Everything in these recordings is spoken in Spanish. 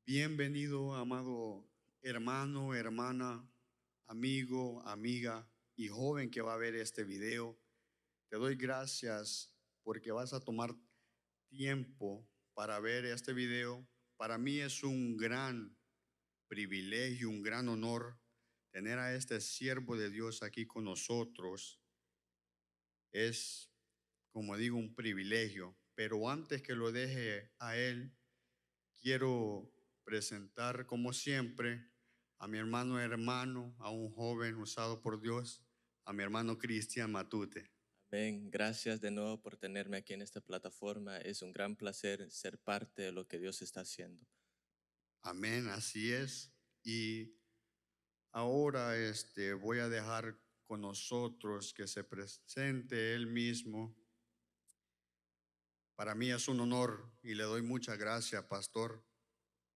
Bienvenido, amado hermano, hermana, amigo, amiga y joven que va a ver este video. Te doy gracias porque vas a tomar tiempo para ver este video. Para mí es un gran privilegio, un gran honor tener a este siervo de Dios aquí con nosotros. Es, como digo, un privilegio. Pero antes que lo deje a él, quiero presentar, como siempre, a mi hermano, a un joven usado por Dios, a mi hermano Cristian Matute. Amén. Gracias de nuevo por tenerme aquí en esta plataforma. Es un gran placer ser parte de lo que Dios está haciendo. Amén, así es. Y ahora voy a dejar con nosotros que se presente él mismo. Para mí es un honor y le doy muchas gracias, pastor,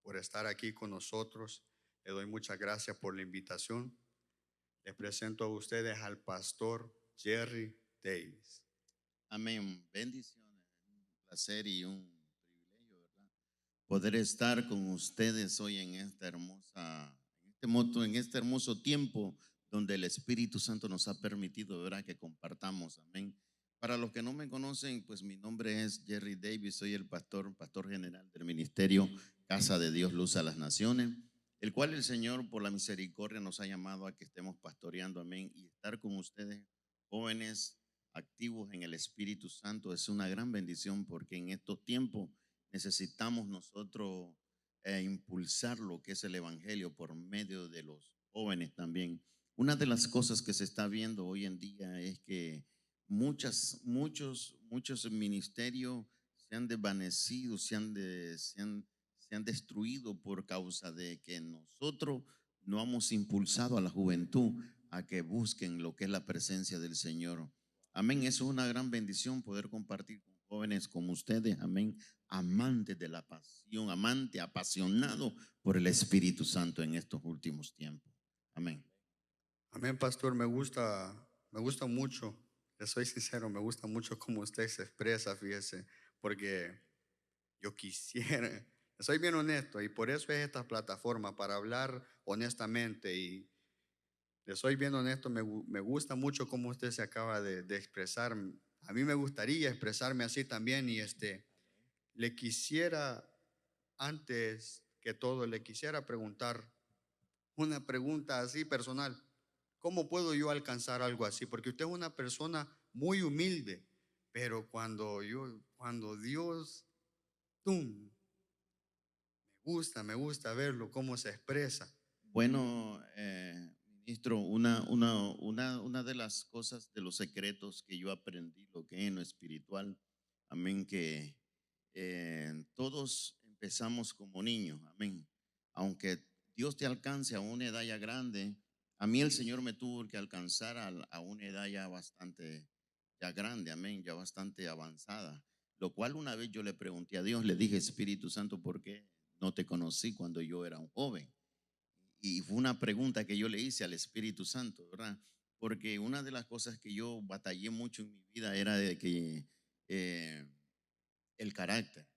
por estar aquí con nosotros. Le doy muchas gracias por la invitación. Les presento a ustedes al pastor Jerry Davis. Amén. Bendiciones. Un placer y un privilegio, ¿verdad? Poder estar con ustedes hoy en esta hermosa, en este hermoso tiempo donde el Espíritu Santo nos ha permitido, ¿verdad?, que compartamos. Amén. Para los que no me conocen, pues mi nombre es Jerry Davis, soy el pastor general del ministerio Casa de Dios Luz a las Naciones, el cual el Señor por la misericordia nos ha llamado a que estemos pastoreando, amén, y estar con ustedes, jóvenes activos en el Espíritu Santo, es una gran bendición porque en estos tiempos necesitamos nosotros impulsar lo que es el Evangelio por medio de los jóvenes también. Una de las cosas que se está viendo hoy en día es que muchos ministerios se han desvanecido, se han destruido por causa de que nosotros no hemos impulsado a la juventud a que busquen lo que es la presencia del Señor. Amén. Eso es una gran bendición poder compartir con jóvenes como ustedes. Amén. Amantes de la pasión, amante, apasionado por el Espíritu Santo en estos últimos tiempos. Amén. Amén, pastor, me gusta mucho, le soy sincero, me gusta mucho cómo usted se expresa, fíjese, porque yo quisiera, soy bien honesto y por eso es esta plataforma, para hablar honestamente y le soy bien honesto, me gusta mucho cómo usted se acaba de expresar. A mí me gustaría expresarme así también y le quisiera, antes que todo, le quisiera preguntar una pregunta así personal. ¿Cómo puedo yo alcanzar algo así? Porque usted es una persona muy humilde, pero cuando Dios, ¡tum! Me gusta verlo, cómo se expresa. Bueno, ministro, una de las cosas, de los secretos que yo aprendí, lo que es en lo espiritual, amén, que todos empezamos como niños, amén. Aunque Dios te alcance a una edad ya grande, a mí el Señor me tuvo que alcanzar a una edad ya bastante, ya grande, amén, ya bastante avanzada. Lo cual una vez yo le pregunté a Dios, le dije, Espíritu Santo, ¿por qué no te conocí cuando yo era un joven? Y fue una pregunta que yo le hice al Espíritu Santo, ¿verdad? Porque una de las cosas que yo batallé mucho en mi vida era de que eh, el carácter,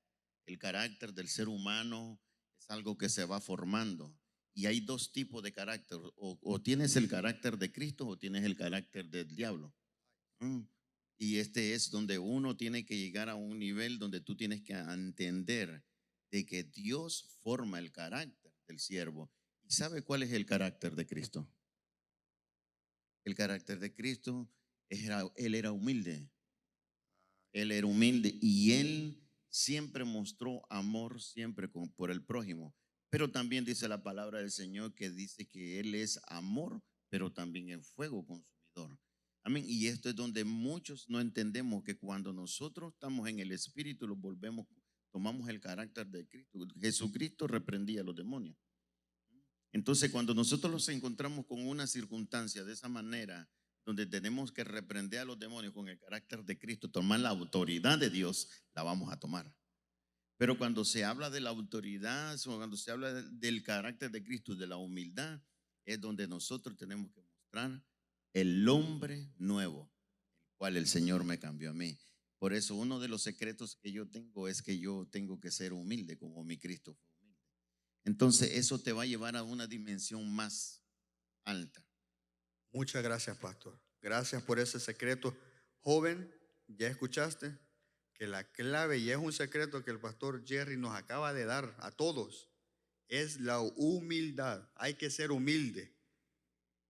el carácter del ser humano es algo que se va formando. Y hay dos tipos de carácter, o tienes el carácter de Cristo o tienes el carácter del diablo. Mm. Y este es donde uno tiene que llegar a un nivel donde tú tienes que entender de que Dios forma el carácter del siervo. ¿Y sabe cuál es el carácter de Cristo? El carácter de Cristo él era humilde. Él era humilde y él siempre mostró amor siempre por el prójimo. Pero también dice la palabra del Señor que dice que él es amor, pero también es fuego consumidor. Amén. Y esto es donde muchos no entendemos que cuando nosotros estamos en el Espíritu, lo volvemos, tomamos el carácter de Cristo. Jesucristo reprendía a los demonios. Entonces, cuando nosotros nos encontramos con una circunstancia de esa manera, donde tenemos que reprender a los demonios con el carácter de Cristo, tomar la autoridad de Dios, la vamos a tomar. Pero cuando se habla de la autoridad, o cuando se habla del carácter de Cristo, de la humildad, es donde nosotros tenemos que mostrar el hombre nuevo, el cual el Señor me cambió a mí. Por eso uno de los secretos que yo tengo es que yo tengo que ser humilde como mi Cristo fue humilde. Entonces eso te va a llevar a una dimensión más alta. Muchas gracias, pastor. Gracias por ese secreto. Joven, ya escuchaste que la clave, y es un secreto que el pastor Jerry nos acaba de dar a todos, es la humildad. Hay que ser humilde.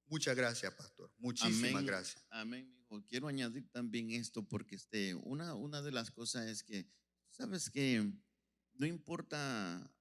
Muchas gracias, pastor. Muchísimas Amén, gracias. amén, mi hijo. Quiero añadir también esto porque una de las cosas es que, sabes que no importa,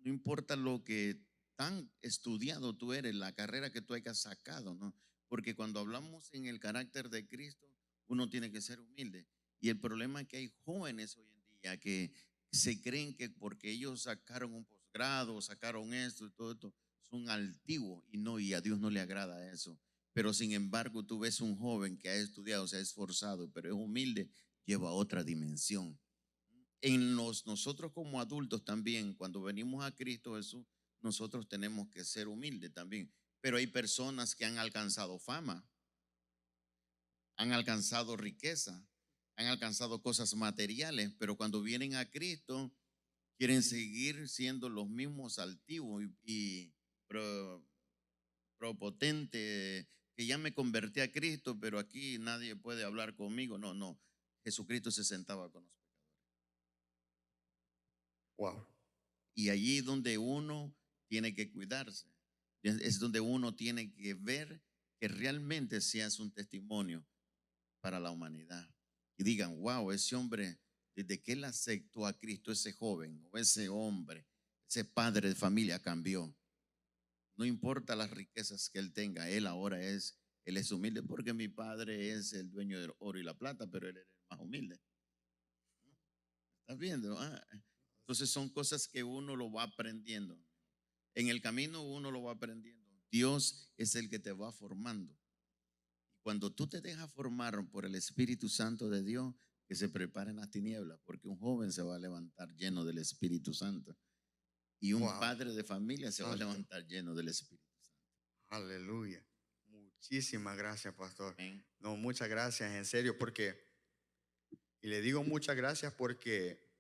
no importa lo que tan estudiado tú eres, la carrera que tú hayas sacado, ¿no? Porque cuando hablamos en el carácter de Cristo, uno tiene que ser humilde. Y el problema es que hay jóvenes hoy en día que se creen que porque ellos sacaron un posgrado, sacaron esto y todo esto, son altivos y no, y a Dios no le agrada eso. Pero sin embargo, tú ves un joven que ha estudiado, se ha esforzado, pero es humilde, lleva otra dimensión. Nosotros como adultos también, cuando venimos a Cristo Jesús, nosotros tenemos que ser humildes también. Pero hay personas que han alcanzado fama, han alcanzado riqueza, han alcanzado cosas materiales, pero cuando vienen a Cristo quieren seguir siendo los mismos altivos y pro- propotente, que ya me convertí a Cristo, pero aquí nadie puede hablar conmigo. No, no. Jesucristo se sentaba con los pecadores. Wow. Y allí es donde uno tiene que cuidarse. Es donde uno tiene que ver que realmente seas un testimonio para la humanidad. Y digan, wow, ese hombre, desde que él aceptó a Cristo, ese joven o ese hombre, ese padre de familia cambió. No importa las riquezas que él tenga, él es humilde porque mi padre es el dueño del oro y la plata, pero él era el más humilde. ¿Estás viendo? Entonces son cosas que uno lo va aprendiendo. En el camino uno lo va aprendiendo. Dios es el que te va formando. Cuando tú te dejas formar por el Espíritu Santo de Dios, que se preparen las tinieblas, porque un joven se va a levantar lleno del Espíritu Santo y un Wow. padre de familia se va a Santo. levantar lleno del Espíritu Santo. Aleluya. Muchísimas gracias, pastor. Amén. No, muchas gracias, en serio, porque, y le digo muchas gracias porque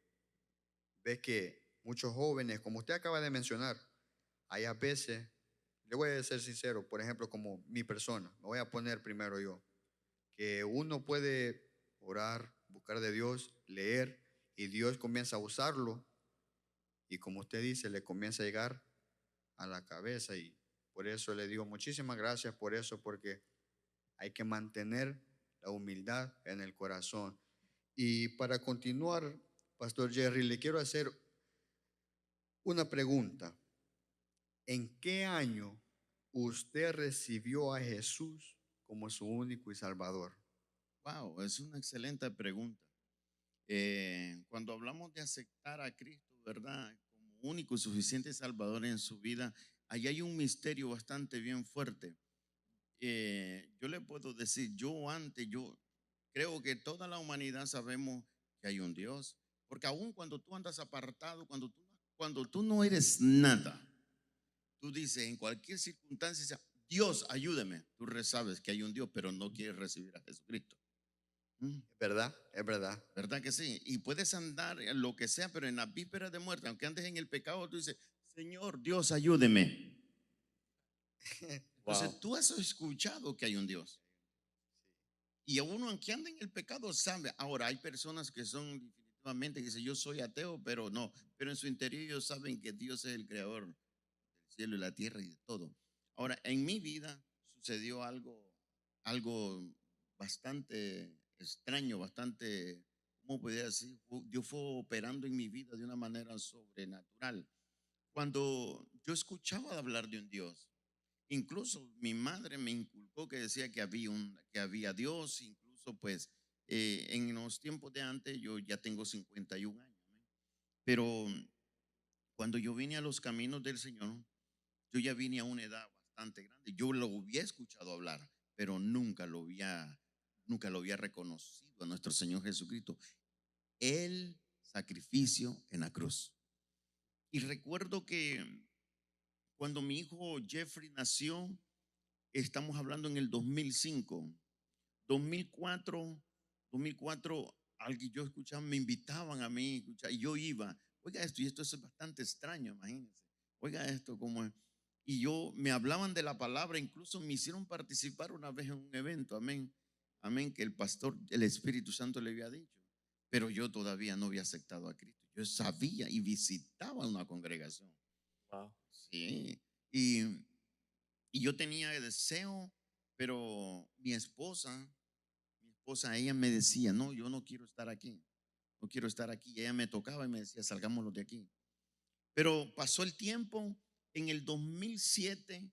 ve que muchos jóvenes, como usted acaba de mencionar, hay a veces, le voy a ser sincero, por ejemplo, como mi persona, me voy a poner primero yo, que uno puede orar, buscar de Dios, leer, y Dios comienza a usarlo, y como usted dice, le comienza a llegar a la cabeza, y por eso le digo muchísimas gracias por eso, porque hay que mantener la humildad en el corazón. Y para continuar, Pastor Jerry, le quiero hacer una pregunta. ¿En qué año usted recibió a Jesús como su único y salvador? Wow, es una excelente pregunta. Cuando hablamos de aceptar a Cristo, ¿verdad? Como único y suficiente Salvador en su vida, ahí hay un misterio bastante bien fuerte. Yo le puedo decir, yo creo que toda la humanidad sabemos que hay un Dios, porque aun cuando tú andas apartado, cuando tú no eres nada, tú dices en cualquier circunstancia, Dios, ayúdame. Tú sabes que hay un Dios, pero no quieres recibir a Jesucristo. ¿Es verdad? Es verdad. ¿Verdad que sí? Y puedes andar en lo que sea, pero en la víspera de muerte, aunque andes en el pecado, tú dices, Señor, Dios, ayúdeme. Wow. Entonces tú has escuchado que hay un Dios. Y a uno, aunque ande en el pecado, sabe. Ahora, hay personas que son definitivamente, que dicen, yo soy ateo, pero no. Pero en su interior ellos saben que Dios es el creador del cielo y la tierra y de todo. Ahora, en mi vida sucedió algo bastante extraño, bastante, ¿cómo podría decir? Dios fue operando en mi vida de una manera sobrenatural. Cuando yo escuchaba hablar de un Dios, incluso mi madre me inculcó que decía que había Dios, incluso pues en los tiempos de antes, yo ya tengo 51 años, ¿no? Pero cuando yo vine a los caminos del Señor, yo ya vine a una edad bastante grande. Yo lo había escuchado hablar, pero nunca lo había reconocido a nuestro Señor Jesucristo. El sacrificio en la cruz. Y recuerdo que cuando mi hijo Jeffrey nació, estamos hablando en el 2005, 2004, 2004, alguien yo escuchaba, me invitaban a mí, y yo iba. Oiga esto, y esto es bastante extraño, imagínense. Oiga esto, como es. Y yo me hablaban de la palabra, incluso me hicieron participar una vez en un evento, amén, amén, que el pastor, el Espíritu Santo le había dicho, pero yo todavía no había aceptado a Cristo. Yo sabía y visitaba una congregación. Wow. Sí, y yo tenía el deseo, pero mi esposa, ella me decía, no, yo no quiero estar aquí, no quiero estar aquí. Y ella me tocaba y me decía, salgámonos de aquí. Pero pasó el tiempo, en el 2007,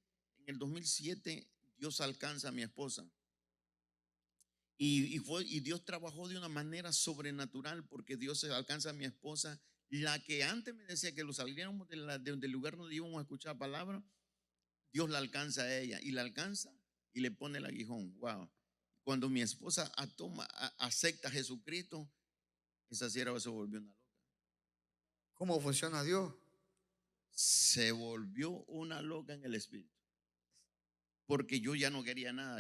Dios alcanza a mi esposa. Y Dios trabajó de una manera sobrenatural porque Dios alcanza a mi esposa, la que antes me decía que lo saliéramos del lugar donde íbamos a escuchar palabra. Dios la alcanza a ella y la alcanza y le pone el aguijón. Wow. Cuando mi esposa acepta a Jesucristo, esa sierva se volvió una loca. ¿Cómo funciona Dios? Se volvió una loca en el espíritu. Porque yo ya no quería nada.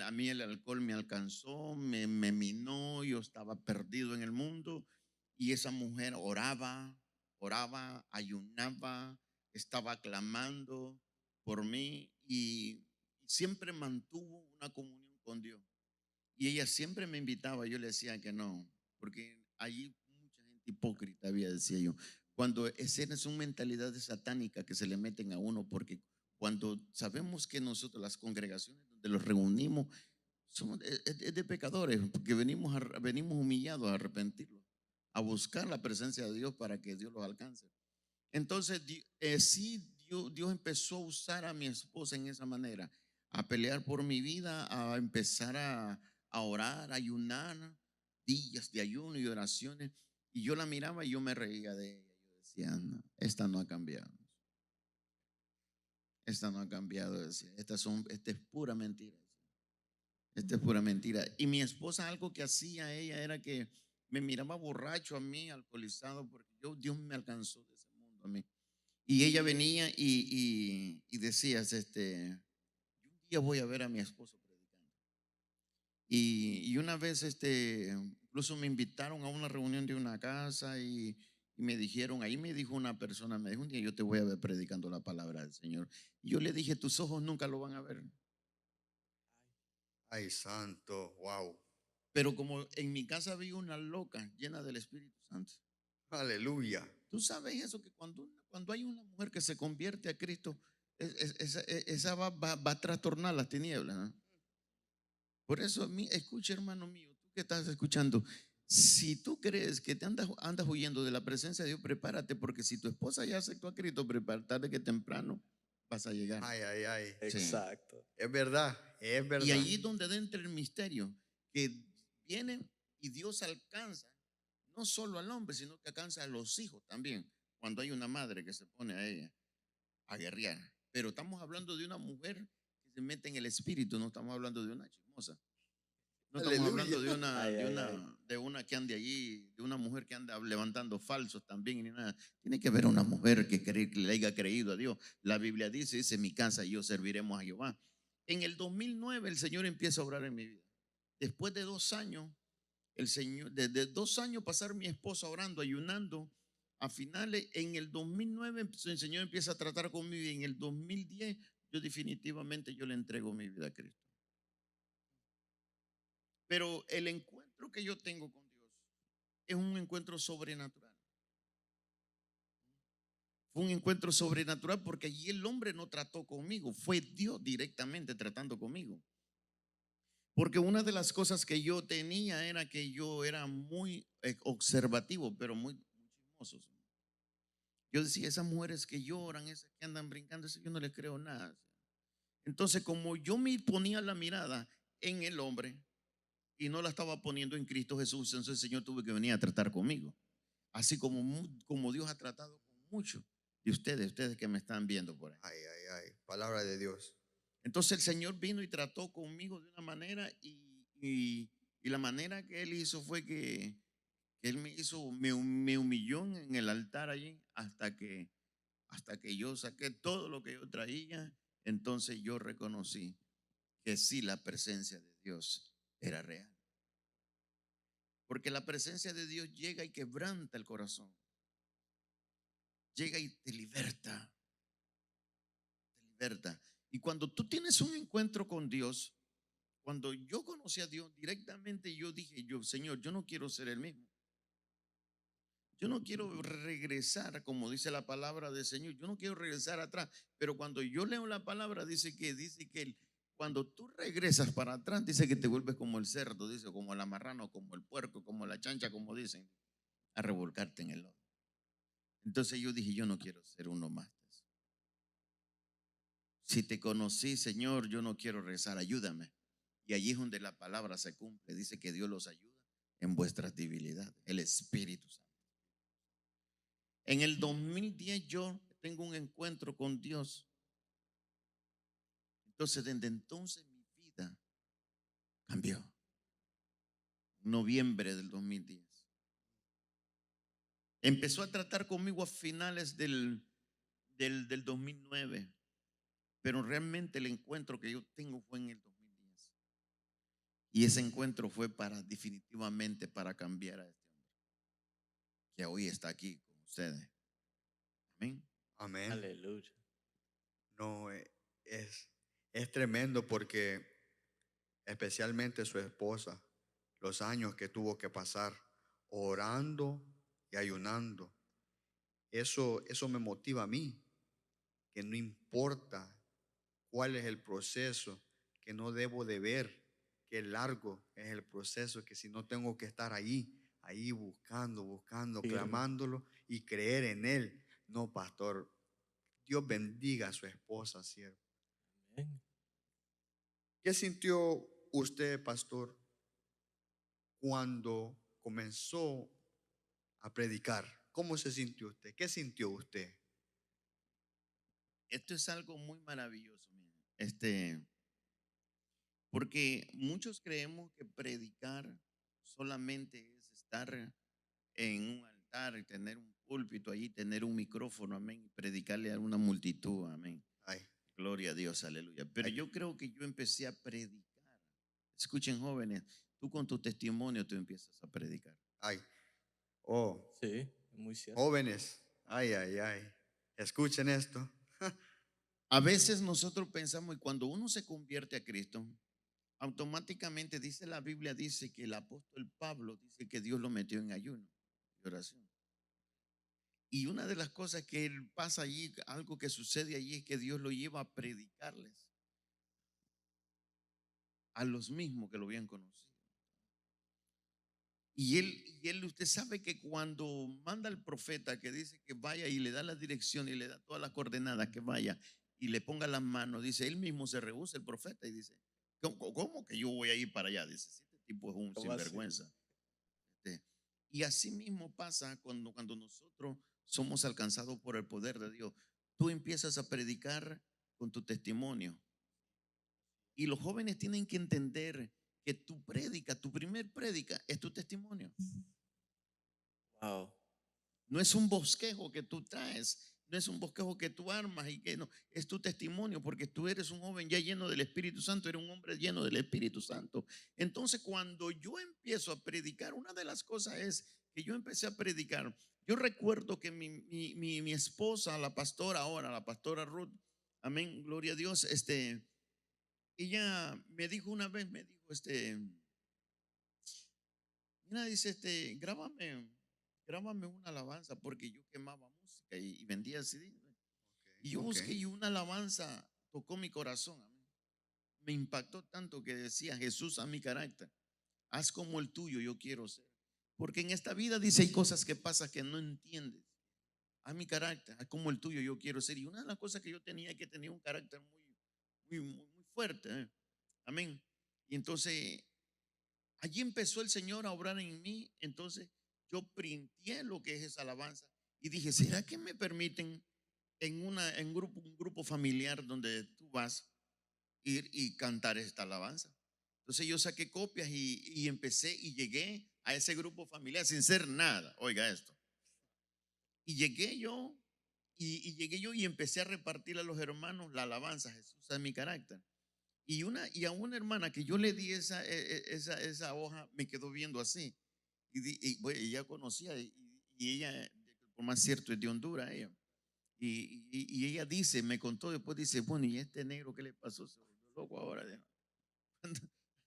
A mí el alcohol me alcanzó, me minó, yo estaba perdido en el mundo. Y esa mujer oraba, ayunaba, estaba clamando por mí y siempre mantuvo una comunión con Dios. Y ella siempre me invitaba, yo le decía que no, porque allí mucha gente hipócrita había, decía yo. Cuando son mentalidades satánicas que se le meten a uno, porque cuando sabemos que nosotros, las congregaciones donde los reunimos, es de pecadores, porque venimos humillados a arrepentirlos, a buscar la presencia de Dios para que Dios los alcance. Entonces, sí, Dios empezó a usar a mi esposa en esa manera, a pelear por mi vida, a empezar a orar, a ayunar, días de ayuno y oraciones. Y yo la miraba y yo me reía de ella. Yo decía, no, esta no ha cambiado. Esta no ha cambiado. Decía, esta es pura mentira. Esta es pura mentira. Y mi esposa, algo que hacía ella era que me miraba borracho a mí, alcoholizado, porque Dios me alcanzó de ese mundo a mí. Y ella venía y decía, un día voy a ver a mi esposo predicando. Y una vez, incluso me invitaron a una reunión de una casa y me dijeron, ahí me dijo una persona, me dijo, un día yo te voy a ver predicando la palabra del Señor. Y yo le dije, tus ojos nunca lo van a ver. Ay, santo, wow. Pero como en mi casa había una loca llena del Espíritu Santo. Aleluya. Tú sabes eso, que cuando hay una mujer que se convierte a Cristo, esa va a trastornar las tinieblas, ¿no? Por eso, escucha, hermano mío, tú que estás escuchando, si tú crees que te andas huyendo de la presencia de Dios, prepárate, porque si tu esposa ya aceptó a Cristo, prepárate que temprano vas a llegar. Ay, ay, ay. Sí. Exacto. Es verdad, es Y verdad. allí es donde entra el misterio, que viene y Dios alcanza no solo al hombre, sino que alcanza a los hijos también, cuando hay una madre que se pone a ella a guerrear. Pero estamos hablando de una mujer que se mete en el espíritu, no estamos hablando de una chismosa. No estamos Aleluya. hablando de una, Ay, de ay, una, ay. de una que ande allí, de una mujer que anda levantando falsos también, ni nada. Tiene que haber una mujer que le haya creído a Dios. La Biblia dice, mi casa y yo serviremos a Jehová. En el 2009 el Señor empieza a obrar en mi vida. Después de 2 años, el Señor, desde 2 años pasar mi esposa orando, ayunando, a finales, en el 2009 el Señor empieza a tratar conmigo y en el 2010 yo definitivamente le entrego mi vida a Cristo. Pero el encuentro que yo tengo con Dios es un encuentro sobrenatural. Fue un encuentro sobrenatural porque allí el hombre no trató conmigo, fue Dios directamente tratando conmigo. Porque una de las cosas que yo tenía era que yo era muy observativo, pero muy chismoso. Yo decía, esas mujeres que lloran, esas que andan brincando, yo no les creo nada. Entonces, como yo me ponía la mirada en el hombre y no la estaba poniendo en Cristo Jesús, entonces el Señor tuvo que venir a tratar conmigo. Así como Dios ha tratado con muchos de ustedes que me están viendo por ahí. Ay, ay, ay. Palabra de Dios. Entonces el Señor vino y trató conmigo de una manera y la manera que Él hizo fue que Él me humilló en el altar allí hasta que yo saqué todo lo que yo traía. Entonces yo reconocí que sí, la presencia de Dios era real. Porque la presencia de Dios llega y quebranta el corazón. Llega y te liberta. Berta. Y cuando tú tienes un encuentro con Dios, cuando yo conocí a Dios directamente, yo dije, Señor, yo no quiero ser el mismo. Yo no quiero regresar, como dice la palabra del Señor. Yo no quiero regresar atrás. Pero cuando yo leo la palabra, dice que cuando tú regresas para atrás, dice que te vuelves como el cerdo, dice, como el marrano, como el puerco, como la chancha, como dicen, a revolcarte en el lodo. Entonces yo dije, yo no quiero ser uno más de eso. Si te conocí, Señor, yo no quiero regresar, ayúdame. Y allí es donde la palabra se cumple. Dice que Dios los ayuda en vuestras debilidades, el Espíritu Santo. En el 2010 yo tengo un encuentro con Dios. Entonces, desde entonces mi vida cambió. Noviembre del 2010. Empezó a tratar conmigo a finales del 2009, pero realmente el encuentro que yo tengo fue en el 2010. Y ese encuentro fue definitivamente para cambiar a este hombre, que hoy está aquí con ustedes. Amén. Amén. Aleluya. No, es tremendo porque especialmente su esposa, los años que tuvo que pasar orando y ayunando, eso me motiva a mí, que no importa cuál es el proceso, que no debo de ver qué largo es el proceso, que si no tengo que estar ahí buscando, Firme. clamándolo y creer en Él. No, pastor, Dios bendiga a su esposa, siervo. Amén. ¿Qué sintió usted, pastor, cuando comenzó a predicar? ¿Cómo se sintió usted? ¿Qué sintió usted? Esto es algo muy maravilloso, miren. Porque muchos creemos que predicar solamente es estar en un altar y tener un púlpito allí, tener un micrófono, amén, y predicarle a una multitud, amén. Ay, Gloria a Dios, aleluya. Pero ay, yo creo que yo empecé a predicar. Escuchen, jóvenes, tú con tu testimonio tú empiezas a predicar. ay. Oh, Sí, muy cierto. jóvenes, ay. Escuchen esto. A veces nosotros pensamos, y cuando uno se convierte a Cristo, automáticamente dice la Biblia, dice que el apóstol Pablo dice que Dios lo metió en ayuno y oración. Y una de las cosas que él pasa allí, algo que sucede allí, es que Dios lo lleva a predicarles a los mismos que lo habían conocido. Usted sabe que cuando manda al profeta que dice que vaya y le da la dirección y le da todas las coordenadas, que vaya y le ponga las manos, dice, él mismo se rehúsa el profeta y dice, ¿cómo que yo voy a ir para allá? Dice, este tipo es un ¿Cómo así? sinvergüenza. Y así mismo pasa cuando nosotros somos alcanzados por el poder de Dios. Tú empiezas a predicar con tu testimonio. Y los jóvenes tienen que entender que tu primer prédica es tu testimonio. Wow. No es un bosquejo que tú traes, no es un bosquejo que tú armas y que no, es tu testimonio, porque tú eres un joven ya lleno del Espíritu Santo, eres un hombre lleno del Espíritu Santo. Entonces, cuando yo empiezo a predicar, una de las cosas es que yo empecé a predicar. Yo recuerdo que mi esposa, la pastora ahora, la pastora Ruth, amén, gloria a Dios, ella me dijo una vez, me dijo, mira, dice, grábame una alabanza, porque yo quemaba música y vendía CD. Y yo busqué y una alabanza tocó mi corazón. Amén. Me impactó tanto que decía, Jesús, a mi carácter, haz como el tuyo, yo quiero ser. Porque en esta vida dice, hay cosas que pasan que no entiendes. A mi carácter, haz como el tuyo, yo quiero ser. Y una de las cosas que yo tenía, que tenía un carácter muy fuerte. Amén. Y entonces allí empezó el Señor a obrar en mí. Entonces yo printé lo que es esa alabanza y dije, ¿será que me permiten en un grupo familiar donde tú vas ir y cantar esta alabanza? Entonces yo saqué copias y empecé y llegué a ese grupo familiar sin ser nada. Oiga esto. Y llegué yo y empecé a repartir a los hermanos la alabanza, Jesús es mi carácter. Y a una hermana que yo le di esa hoja, me quedó viendo así. Bueno, ella conocía y ella, por más cierto, es de Honduras ella. Y ella dice, me contó después, dice, bueno, ¿y este negro qué le pasó? Se volvió loco ahora.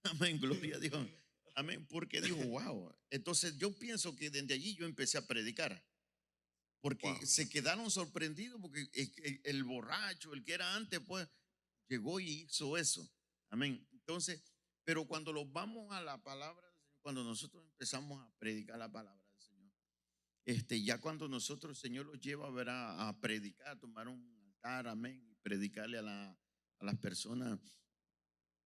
Amén, gloria a Dios. Amén, porque dijo, wow. Entonces yo pienso que desde allí yo empecé a predicar, porque Wow. se quedaron sorprendidos, porque el borracho, el que era antes, pues llegó y hizo eso. Amén. Entonces, pero cuando los vamos a la palabra del Señor, cuando nosotros empezamos a predicar la palabra del Señor, ya cuando nosotros, el Señor los lleva a ver a predicar, a tomar un altar, amén, y predicarle a las personas,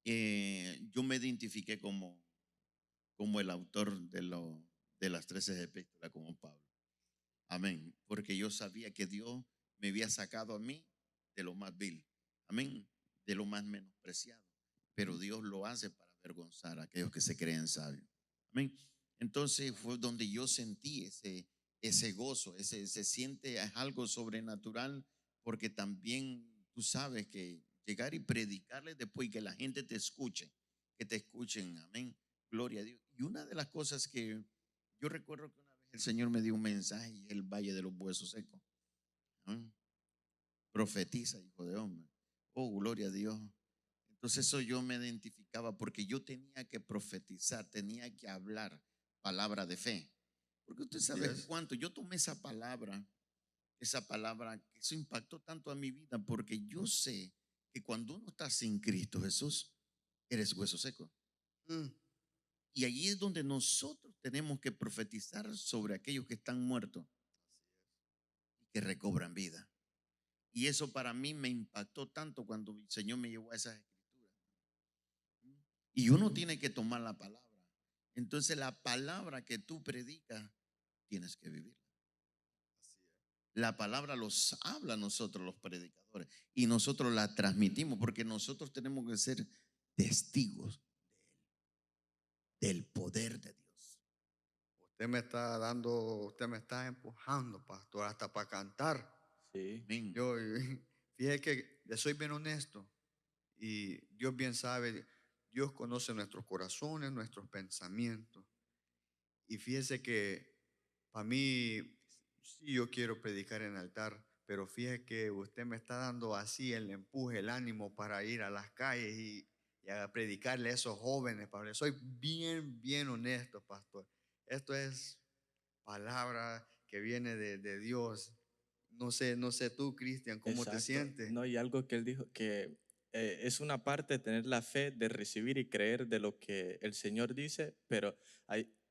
yo me identifiqué como el autor de las 13 epístolas, como Pablo. Amén. Porque yo sabía que Dios me había sacado a mí de lo más vil. Amén. De lo más menospreciado. Pero Dios lo hace para avergonzar a aquellos que se creen sabios. Amén. Entonces fue donde yo sentí ese gozo, se siente algo sobrenatural, porque también tú sabes que llegar y predicarle después y que la gente te escuche, que te escuchen. Amén. Gloria a Dios. Y una de las cosas que yo recuerdo que una vez el Señor me dio un mensaje y el valle de los huesos secos. Amén. Profetiza, hijo de hombre. Oh, gloria a Dios. Entonces eso yo me identificaba porque yo tenía que profetizar, tenía que hablar palabra de fe. Porque usted Así sabe es. cuánto yo tomé esa palabra, que eso impactó tanto a mi vida, porque yo sé que cuando uno está sin Cristo Jesús, eres hueso seco. Mm. Y allí es donde nosotros tenemos que profetizar sobre aquellos que están muertos y que recobran vida. Y eso para mí me impactó tanto cuando el Señor me llevó a esas escrituras. Y uno tiene que tomar la palabra. Entonces la palabra que tú predicas, tienes que vivirla. La palabra los habla a nosotros los predicadores y nosotros la transmitimos, porque nosotros tenemos que ser testigos del poder de Dios. Usted me está empujando, pastor, hasta para cantar. Sí, Amén. Yo, fíjate que le soy bien honesto y Dios bien sabe, Dios conoce nuestros corazones, nuestros pensamientos. Y fíjese que para mí, sí, yo quiero predicar en altar, pero fíjese que usted me está dando así el empuje, el ánimo para ir a las calles y a predicarle a esos jóvenes, Pablo. Soy bien honesto, pastor. Esto es palabra que viene de Dios. No sé tú, Cristian, ¿cómo te exacto. sientes? No, y algo que él dijo, que es una parte tener la fe de recibir y creer de lo que el Señor dice, pero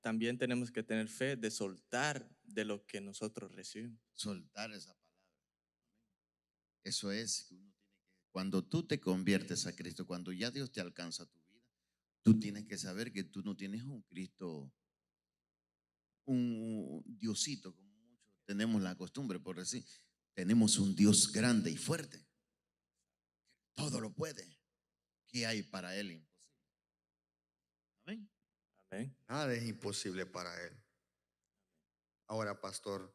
también tenemos que tener fe de soltar de lo que nosotros recibimos. Soltar esa palabra. Eso es que uno tiene que, cuando tú te conviertes a Cristo, cuando ya Dios te alcanza tu vida, tú tienes que saber que tú no tienes un Cristo, un Diosito, como muchos tenemos la costumbre por decir. Tenemos un Dios grande y fuerte. Todo lo puede. ¿Qué hay para Él imposible? Amén. Amén. Nada es imposible para Él. Ahora, pastor,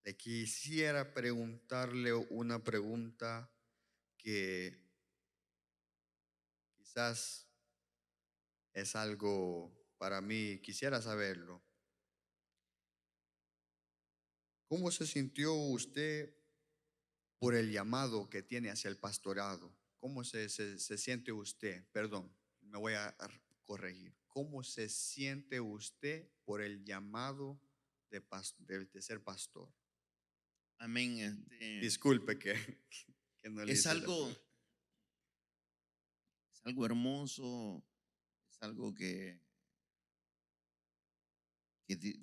le quisiera preguntarle una pregunta que quizás es algo para mí, quisiera saberlo. ¿Cómo se sintió usted por el llamado que tiene hacia el pastorado? ¿Cómo se siente usted? Perdón, me voy a corregir. ¿Cómo se siente usted por el llamado de ser pastor? Amén. Disculpe que, que no le Es hice la algo, pregunta. es algo hermoso, es algo que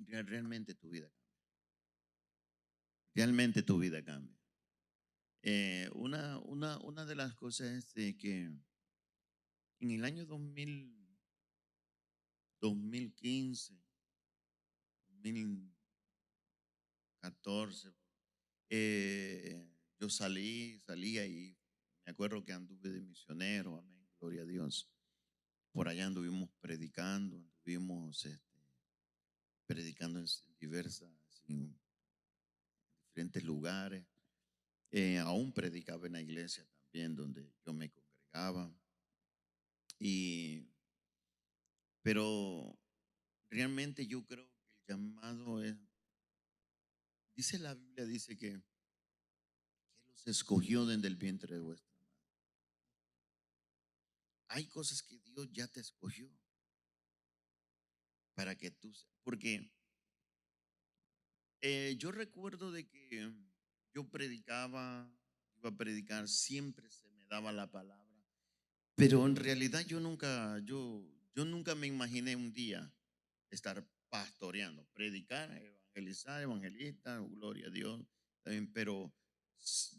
realmente tu vida cambia. Realmente tu vida cambia. Una de las cosas es de que en el año 2015, 2014, yo salía y me acuerdo que anduve de misionero, amén, gloria a Dios. Por allá anduvimos predicando, anduvimos predicando en en diferentes lugares. Aún predicaba en la iglesia también donde yo me congregaba. Y, pero realmente yo creo que el llamado es, dice la Biblia, dice que se escogió desde el vientre de vuestra madre. Hay cosas que Dios ya te escogió para que tú, porque yo recuerdo de que yo predicaba, iba a predicar, siempre se me daba la palabra, pero en realidad yo nunca me imaginé un día estar pastoreando, predicar, evangelizar, evangelista, gloria a Dios, pero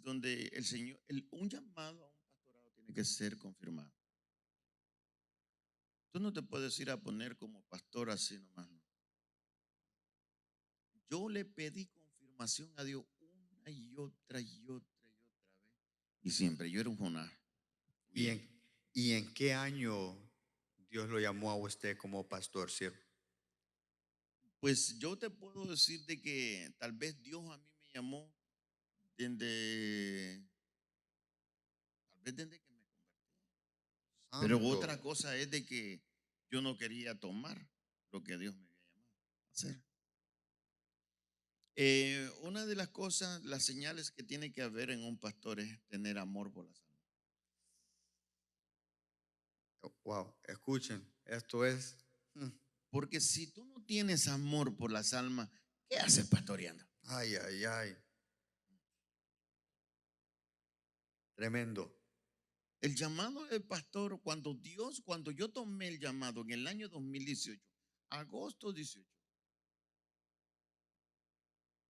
donde el Señor, un llamado a un pastorado tiene que ser confirmado. Tú no te puedes ir a poner como pastor así nomás, no. Yo le pedí confirmación a Dios una y otra y otra y otra vez. Y siempre, yo era un Jonás. ¿Y Bien. en qué año Dios lo llamó a usted como pastor, siervo? Pues yo te puedo decir de que tal vez Dios a mí me llamó desde, tal vez desde que me convertí. Pero Santo. otra cosa es de que yo no quería tomar lo que Dios me había llamado a hacer. Una de las cosas, las señales que tiene que haber en un pastor es tener amor por las almas. Wow, escuchen, esto es Porque si tú no tienes amor por las almas, ¿qué haces pastoreando? ay, ay, ay. Tremendo. El llamado del pastor, cuando yo tomé el llamado en el año 2018, agosto 18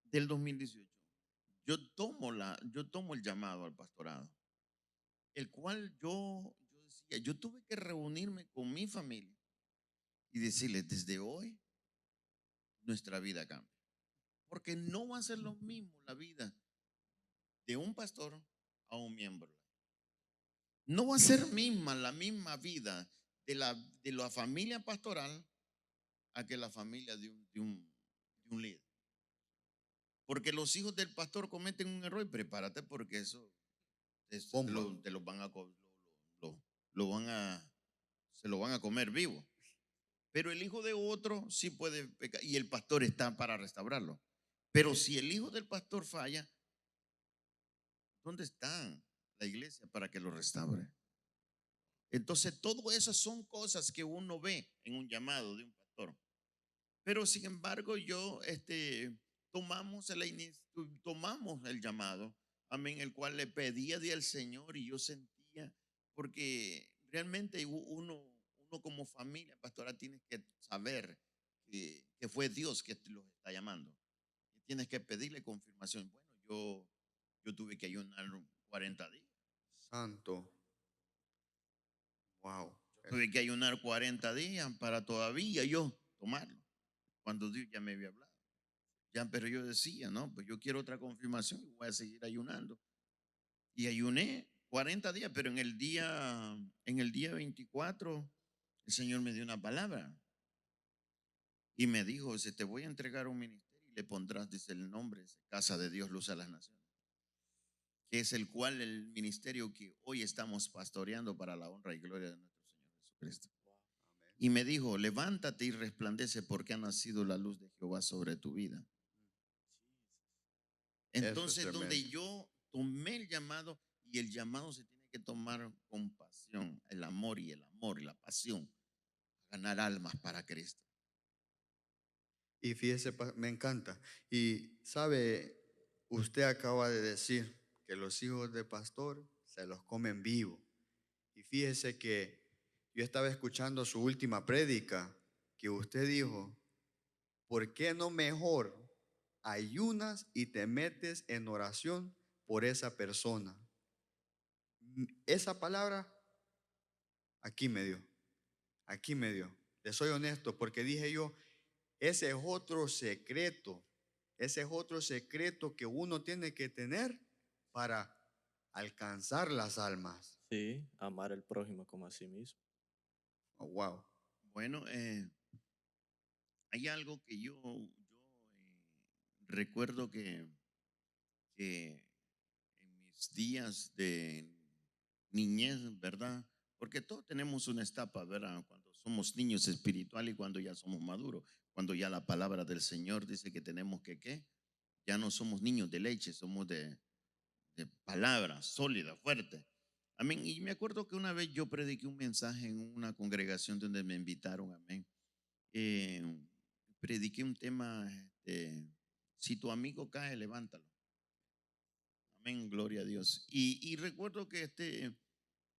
del 2018, yo tomo el llamado al pastorado, el cual yo decía, yo tuve que reunirme con mi familia y decirles, desde hoy nuestra vida cambia. Porque no va a ser lo mismo la vida de un pastor a un miembro. No va a ser la misma vida de la familia pastoral a que la familia de un líder. Porque los hijos del pastor cometen un error y prepárate porque eso Bomba. te lo van a, lo van a, se lo van a comer vivo. Pero el hijo de otro sí puede pecar y el pastor está para restaurarlo. Pero si el hijo del pastor falla, ¿dónde está la iglesia para que lo restaure? Entonces, todo eso son cosas que uno ve en un llamado de un pastor. Pero sin embargo, tomamos el llamado, amén, el cual le pedía al Señor y yo sentía, porque realmente uno como familia pastoral tienes que saber que fue Dios que los está llamando. Y tienes que pedirle confirmación. Bueno, yo tuve que ayunar 40 días. Santo. Wow. Tuve que ayunar 40 días para todavía yo tomarlo, cuando Dios ya me había hablado. Ya, pero yo decía, no, pues yo quiero otra confirmación y voy a seguir ayunando. Y ayuné 40 días, pero en el día 24, el Señor me dio una palabra y me dijo, dice, te voy a entregar un ministerio y le pondrás, dice el nombre, dice, Casa de Dios, Luz a las Naciones, que es el ministerio que hoy estamos pastoreando para la honra y gloria de nuestro Señor Jesucristo. Y me dijo, levántate y resplandece porque ha nacido la luz de Jehová sobre tu vida. Entonces, donde yo tomé el llamado, y el llamado se tiene que tomar con pasión, el amor y la pasión, ganar almas para Cristo. Y fíjese, me encanta. Y sabe, usted acaba de decir que los hijos de pastor se los comen vivo. Y fíjese que yo estaba escuchando su última prédica que usted dijo, ¿por qué no mejor ayunas y te metes en oración por esa persona? Esa palabra aquí me dio. Le soy honesto porque dije yo, ese es otro secreto, ese es otro secreto que uno tiene que tener para alcanzar las almas. Sí, amar al prójimo como a sí mismo. Oh, wow. Bueno, hay algo que recuerdo que en mis días de niñez, ¿verdad? Porque todos tenemos una etapa, ¿verdad? Cuando somos niños espirituales y cuando ya somos maduros, cuando ya la palabra del Señor dice que tenemos que, ¿qué? Ya no somos niños de leche, somos de palabra sólida, fuerte. Amén. Y me acuerdo que una vez yo prediqué un mensaje en una congregación donde me invitaron, amén. Eh, Prediqué un tema, si tu amigo cae, levántalo. Amén, gloria a Dios. Y recuerdo que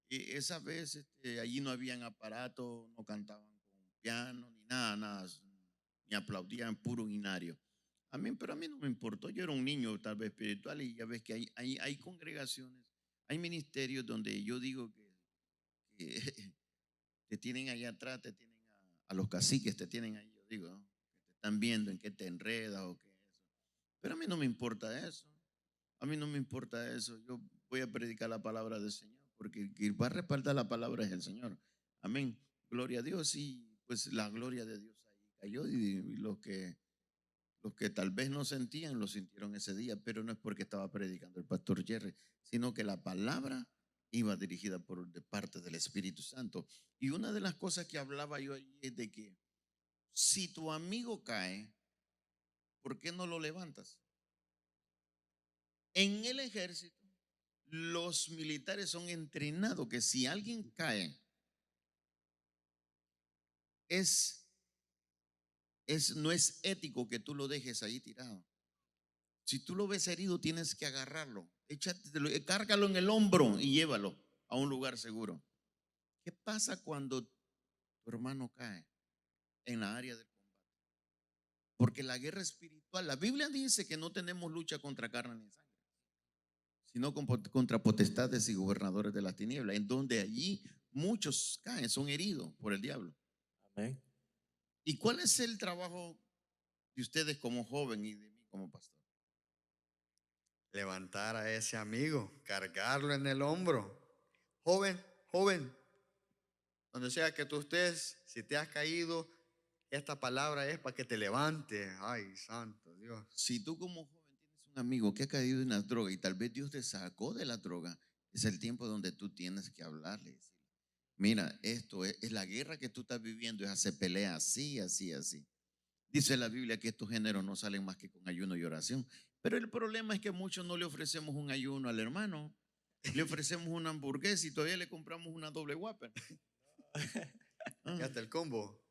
esa vez allí no habían aparatos, no cantaban con piano, ni nada, nada, ni aplaudían, puro inario. Amén, pero a mí no me importó. Yo era un niño tal vez espiritual y ya ves que hay congregaciones, hay ministerios donde yo digo que te tienen allá atrás, te tienen a los caciques, te tienen ahí, yo digo, ¿no? Que te están viendo en qué te enredas o qué es eso. Pero a mí no me importa eso. A mí no me importa eso. Yo voy a predicar la palabra del Señor, porque el que va a respaldar la palabra es el Señor. Amén. Gloria a Dios. Y pues la gloria de Dios ahí cayó. Y los que tal vez no sentían, lo sintieron ese día, pero no es porque estaba predicando el pastor Jerry, sino que la palabra iba dirigida de parte del Espíritu Santo. Y una de las cosas que hablaba yo allí es de que si tu amigo cae, ¿por qué no lo levantas? En el ejército, los militares son entrenados que si alguien cae, no es ético que tú lo dejes ahí tirado. Si tú lo ves herido, tienes que agarrarlo, cárgalo en el hombro y llévalo a un lugar seguro. ¿Qué pasa cuando tu hermano cae en la área del combate? Porque la guerra espiritual, la Biblia dice que no tenemos lucha contra carne ni sangre, sino contra potestades y gobernadores de las tinieblas, en donde allí muchos caen, son heridos por el diablo. Amén. ¿Y cuál es el trabajo de ustedes como joven y de mí como pastor? Levantar a ese amigo, cargarlo en el hombro. Joven, joven, donde sea que tú estés, si te has caído, esta palabra es para que te levante. Ay, santo Dios. Si tú como joven tienes un amigo que ha caído en las drogas y tal vez Dios te sacó de la droga, es el tiempo donde tú tienes que hablarle. Decirle, mira, esto es la guerra que tú estás viviendo, es hacer pelea así, así, así. Dice la Biblia que estos géneros no salen más que con ayuno y oración. Pero el problema es que muchos no le ofrecemos un ayuno al hermano. Le ofrecemos una hamburguesa y todavía le compramos una doble Whopper. Y hasta el combo.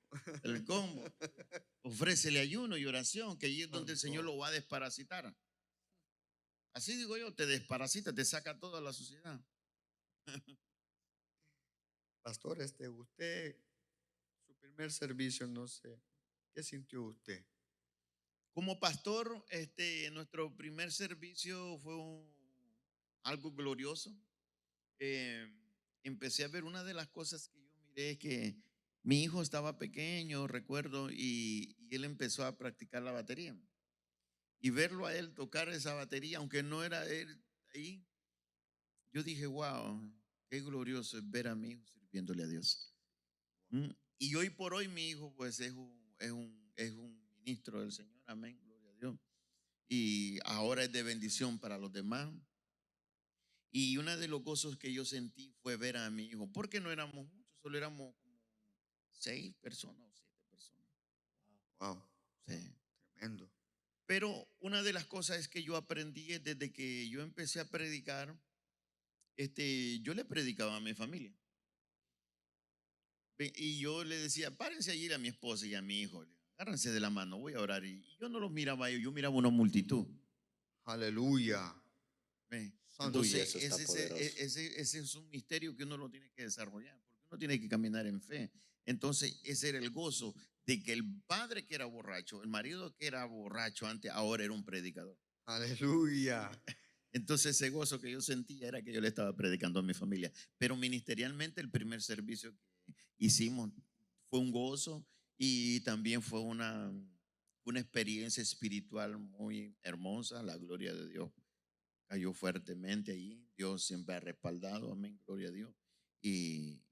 El combo. Ofrécele ayuno y oración, que allí es donde el Señor lo va a desparasitar. Así digo yo, te desparasita, te saca toda la suciedad. Pastor, usted, su primer servicio, no sé, ¿qué sintió usted? Como pastor, nuestro primer servicio fue algo glorioso. Eh, Empecé a ver una de las cosas que yo miré que mi hijo estaba pequeño, recuerdo, y él empezó a practicar la batería. Y verlo a él tocar esa batería, aunque no era él ahí, yo dije, wow, qué glorioso es ver a mi hijo sirviéndole a Dios. Mm. Y hoy por hoy mi hijo pues es un ministro del Señor, amén, gloria a Dios. Y ahora es de bendición para los demás. Y uno de los gozos que yo sentí fue ver a mi hijo, porque no éramos muchos, solo éramos como 6 personas o 7 personas. Wow, Sí. tremendo. Pero una de las cosas es que yo aprendí es desde que yo empecé a predicar, yo le predicaba a mi familia. Y yo le decía, párense allí a mi esposa y a mi hijo, agárrense de la mano, voy a orar. Y yo no los miraba a ellos, yo miraba una multitud. Aleluya. ¿Ve? Santo. Uy, Entonces, eso está poderoso. ese es un misterio que uno lo tiene que desarrollar, porque uno tiene que caminar en fe. Entonces, ese era el gozo de que el padre que era borracho, el marido que era borracho antes, ahora era un predicador. Aleluya. Entonces, ese gozo que yo sentía era que yo le estaba predicando a mi familia. Pero ministerialmente, el primer servicio que hicimos fue un gozo y también fue una experiencia espiritual muy hermosa. La gloria de Dios cayó fuertemente allí. Dios siempre ha respaldado, amén, gloria a Dios. Y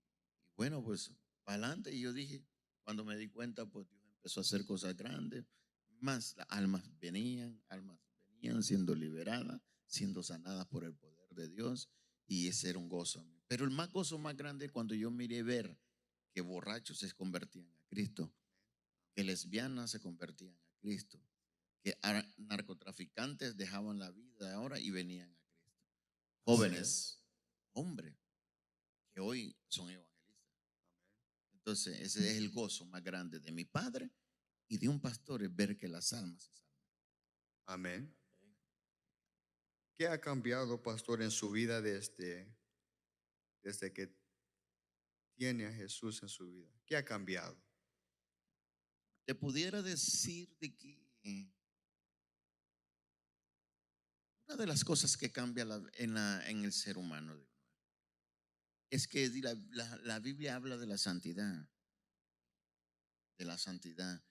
bueno, pues para adelante. Y yo dije, cuando me di cuenta, pues Dios empezó a hacer cosas grandes. Más las almas venían siendo liberadas, siendo sanadas por el poder de Dios. Y ese era un gozo. Pero el más gozo más grande es cuando yo miré ver que borrachos se convertían a Cristo, que lesbianas se convertían a Cristo, que narcotraficantes dejaban la vida ahora y venían a Cristo. jóvenes, hombres, que hoy son evangelistas. Entonces, ese es el gozo más grande de mi padre y de un pastor, es ver que las almas se salvan. Amén. ¿Qué ha cambiado, pastor, en su vida desde que tiene a Jesús en su vida? ¿Qué ha cambiado? Te pudiera decir de que una de las cosas que cambia en el ser humano es que la Biblia habla de la santidad, de la santidad.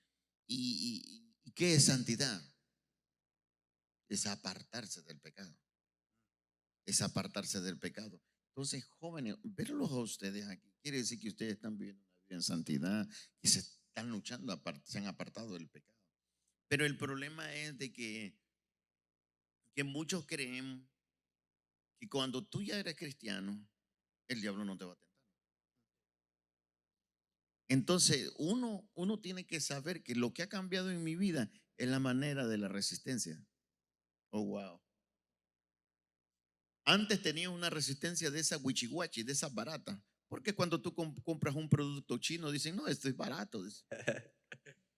¿Y qué es santidad? Es apartarse del pecado, es apartarse del pecado. Entonces, jóvenes, verlos a ustedes aquí quiere decir que ustedes están viviendo una vida en santidad, que se están luchando, se han apartado del pecado. Pero el problema es de que muchos creen que cuando tú ya eres cristiano, el diablo no te va a tentar. Entonces, uno tiene que saber que lo que ha cambiado en mi vida es la manera de la resistencia. Oh, wow. Antes tenía una resistencia de esa wichihuachi, de esa barata. Porque cuando tú compras un producto chino, dicen, no, esto es barato.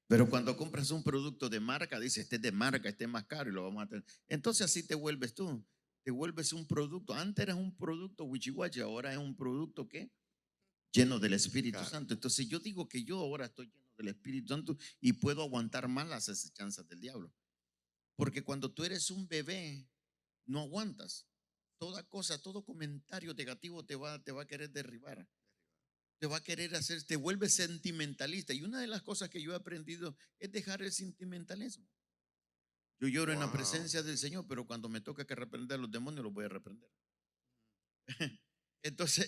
Pero cuando compras un producto de marca, dices, este es de marca, este es más caro y lo vamos a tener. Entonces así te vuelves tú. Te vuelves un producto. Antes eras un producto wichihuachi, ahora es un producto que lleno del Espíritu Claro. Santo. Entonces yo digo que yo ahora estoy lleno del Espíritu Santo y puedo aguantar más las acechanzas del diablo. Porque cuando tú eres un bebé, no aguantas. Toda cosa, todo comentario negativo te va a querer derribar. Te va a querer hacer, te vuelve sentimentalista. Y una de las cosas que yo he aprendido es dejar el sentimentalismo. Yo lloro en la Wow. presencia del Señor, pero cuando me toca que reprender a los demonios, los voy a reprender. Entonces,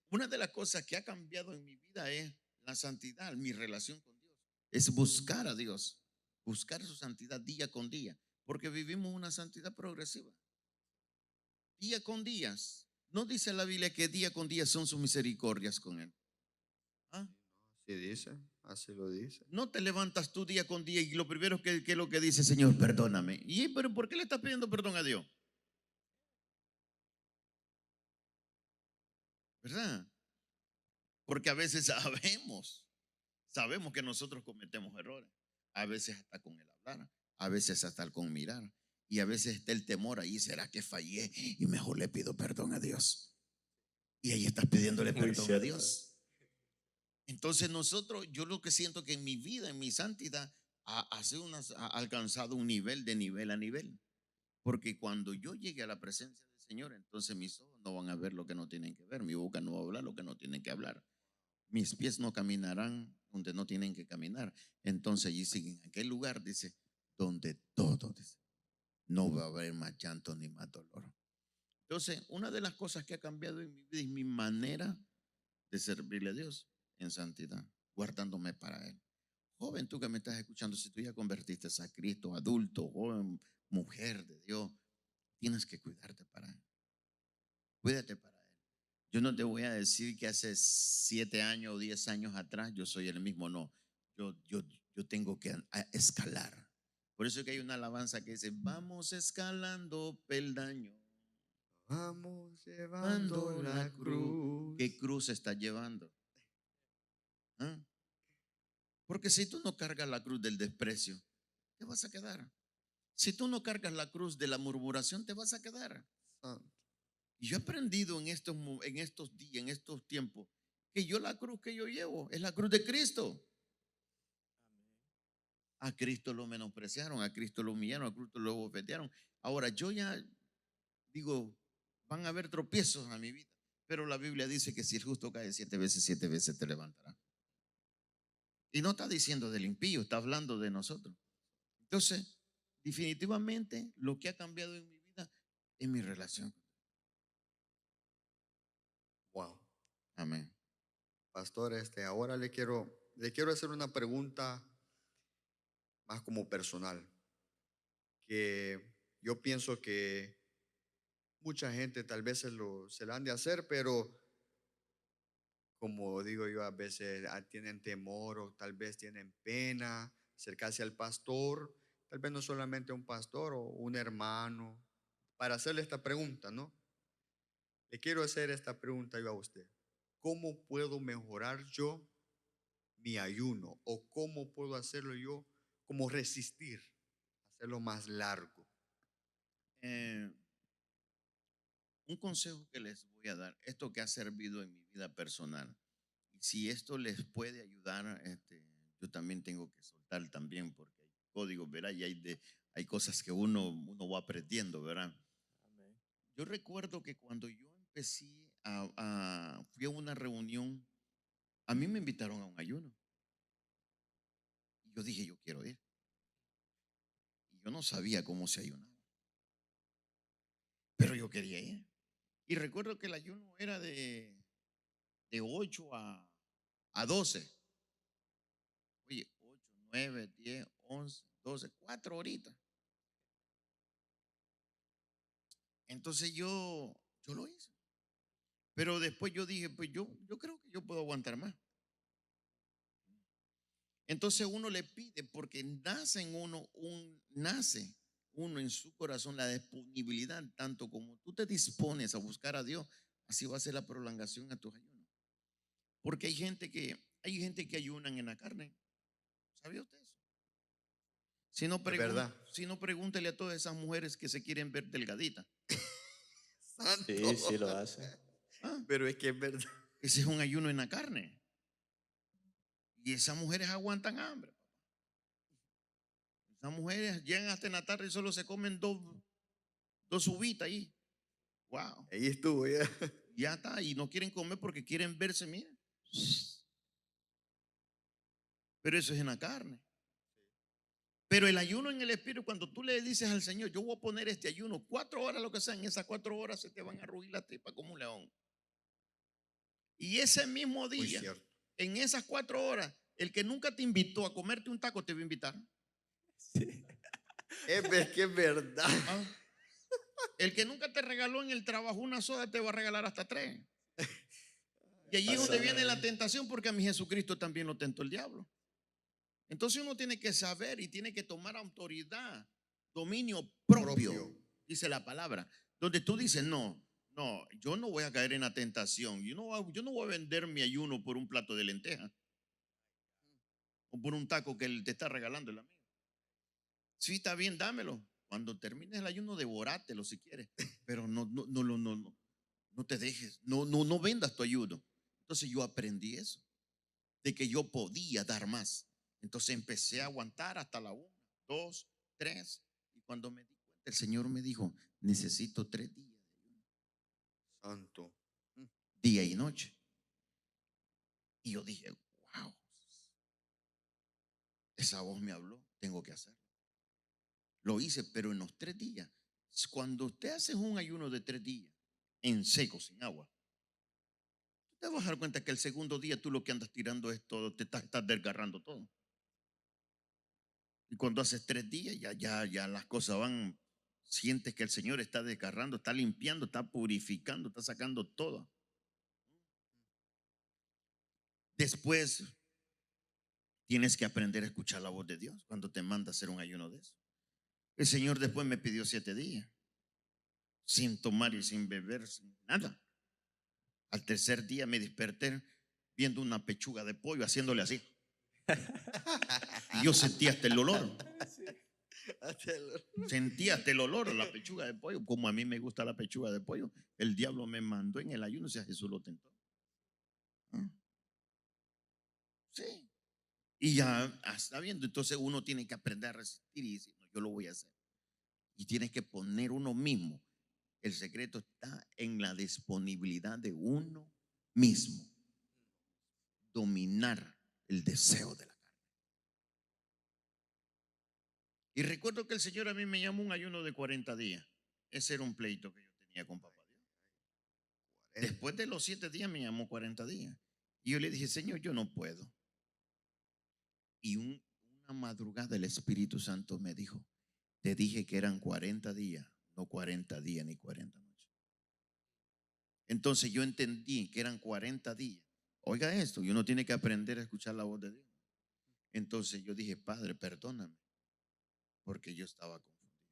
una de las cosas que ha cambiado en mi vida es la santidad, mi relación con Dios. Es buscar a Dios, buscar su santidad día con día, porque vivimos una santidad progresiva. Día con día. No dice la Biblia que día con día son sus misericordias con Él. ¿Ah? Así dice, así lo dice. No te levantas tú día con día y lo primero que es lo que dice, Señor, perdóname. Pero ¿por qué le estás pidiendo perdón a Dios? ¿Verdad? Porque a veces sabemos que nosotros cometemos errores. A veces hasta con el hablar, a veces hasta con mirar. Y a veces está el temor ahí, ¿será que fallé? Y mejor le pido perdón a Dios. Y ahí estás pidiéndole Muy perdón a cierto. Dios. Entonces yo lo que siento que en mi vida, en mi santidad, ha alcanzado un nivel de nivel a nivel. Porque cuando yo llegue a la presencia del Señor, entonces mis ojos no van a ver lo que no tienen que ver, mi boca no va a hablar lo que no tienen que hablar, mis pies no caminarán donde no tienen que caminar. Entonces allí siguen, en aquel lugar, dice, donde todo, dice, no va a haber más llanto ni más dolor. Entonces, una de las cosas que ha cambiado en mi vida es mi manera de servirle a Dios en santidad, guardándome para Él. Joven, tú que me estás escuchando, si tú ya convertiste a Cristo, adulto, joven, mujer de Dios, tienes que cuidarte para Él. Cuídate para Él. Yo no te voy a decir que hace 7 años o 10 años atrás yo soy el mismo, no. Yo tengo que escalar. Por eso es que hay una alabanza que dice, vamos escalando peldaño. Vamos llevando la cruz. ¿Qué cruz estás llevando? ¿Ah? Porque si tú no cargas la cruz del desprecio, te vas a quedar. Si tú no cargas la cruz de la murmuración, te vas a quedar. Santo. Y yo he aprendido en estos días, en estos tiempos, que yo la cruz que yo llevo es la cruz de Cristo. A Cristo lo menospreciaron, a Cristo lo humillaron, a Cristo lo bofetearon. Ahora yo ya digo, van a haber tropiezos a mi vida, pero la Biblia dice que si el justo cae 7 veces te levantará. Y no está diciendo del impío, está hablando de nosotros. Entonces, definitivamente lo que ha cambiado en mi vida es mi relación. Wow. Amén. Pastor, ahora le quiero hacer una pregunta más como personal, que yo pienso que mucha gente tal vez se la han de hacer, pero como digo yo, a veces tienen temor o tal vez tienen pena acercarse al pastor, tal vez no solamente a un pastor o un hermano, para hacerle esta pregunta, ¿no? Le quiero hacer esta pregunta yo a usted. ¿Cómo puedo mejorar yo mi ayuno? ¿O cómo puedo hacerlo yo, como resistir, hacerlo más largo? Eh, un consejo que les voy a dar, esto que ha servido en mi vida personal, y si esto les puede ayudar, yo también tengo que soltar también, porque hay códigos, ¿verdad? Y hay cosas que uno va aprendiendo, ¿verdad? Amén. Yo recuerdo que cuando yo empecé fui a una reunión, a mí me invitaron a un ayuno. Y yo dije, yo quiero ir. Y yo no sabía cómo se ayunaba, pero yo quería ir. Y recuerdo que el ayuno era de 8 a 12. Oye, 8, 9, 10, 11, 12, 4 horitas. Entonces yo lo hice. Pero después yo dije, pues yo creo que yo puedo aguantar más. Entonces uno le pide, porque nace uno en su corazón la disponibilidad, tanto como tú te dispones a buscar a Dios, así va a ser la prolongación a tus ayunos. Porque hay gente que ayunan en la carne. ¿Sabía usted eso? Si no, Es verdad. si no, pregúntele a todas esas mujeres que se quieren ver delgaditas. Sí, sí Santo. lo hacen. ¿Ah? Pero es que es verdad. Ese es un ayuno en la carne. Y esas mujeres aguantan hambre. Esas mujeres llegan hasta en la tarde y solo se comen dos uvitas ahí. Wow. Ahí estuvo ya. Ya está. Y no quieren comer porque quieren verse, mira. Pero eso es en la carne. Pero el ayuno en el espíritu, cuando tú le dices al Señor, yo voy a poner este ayuno, 4 horas, lo que sea, en esas 4 horas se te van a rugir la tripa como un león. Y ese mismo Muy día, cierto. en esas 4 horas, el que nunca te invitó a comerte un taco te va a invitar. Sí. Es que es verdad. ¿Ah? El que nunca te regaló en el trabajo una soda te va a regalar hasta 3. Y allí es donde viene la tentación, porque a mi Jesucristo también lo tentó el diablo. Entonces uno tiene que saber y tiene que tomar autoridad, dominio propio, dice la palabra, donde tú dices, no, yo no voy a caer en la tentación, yo no voy a vender mi ayuno por un plato de lentejas o por un taco que él te está regalando el amigo. Sí, está bien, dámelo. Cuando termines el ayuno, devórátelo si quieres, pero no te dejes, no vendas tu ayuno. Entonces yo aprendí eso, de que yo podía dar más. Entonces empecé a aguantar hasta la 1, 2, 3. Y cuando me di cuenta, el Señor me dijo, necesito 3 días de ayuno, Santo. día y noche. Y yo dije, wow, esa voz me habló, tengo que hacerlo. Lo hice, pero en los 3 días. Cuando usted hace un ayuno de 3 días, en seco, sin agua, te vas a dar cuenta que el segundo día tú lo que andas tirando es todo, te estás desgarrando todo. Y cuando haces 3 días, ya las cosas van, sientes que el Señor está desgarrando, está limpiando, está purificando, está sacando todo. Después tienes que aprender a escuchar la voz de Dios cuando te manda a hacer un ayuno de eso. El Señor después me pidió 7 días, sin tomar y sin beber, sin nada. Al tercer día me desperté viendo una pechuga de pollo, haciéndole así. Y yo sentía hasta el olor. Sentía hasta el olor a la pechuga de pollo. Como a mí me gusta la pechuga de pollo, el diablo me mandó en el ayuno, o sea, Jesús lo tentó. ¿Ah? Sí. Y ya está viendo. Entonces uno tiene que aprender a resistir y decir, no, yo lo voy a hacer. Y tienes que poner uno mismo. El secreto está en la disponibilidad de uno mismo. Dominar el deseo de la carne. Y recuerdo que el Señor a mí me llamó un ayuno de 40 días. Ese era un pleito que yo tenía con papá Dios. Después de los 7 días me llamó 40 días. Y yo le dije, Señor, yo no puedo. Y una madrugada el Espíritu Santo me dijo, te dije que eran 40 días, no 40 días ni 40 noches. Entonces yo entendí que eran 40 días. Oiga esto, y uno tiene que aprender a escuchar la voz de Dios. Entonces yo dije, Padre, perdóname, porque yo estaba confundido.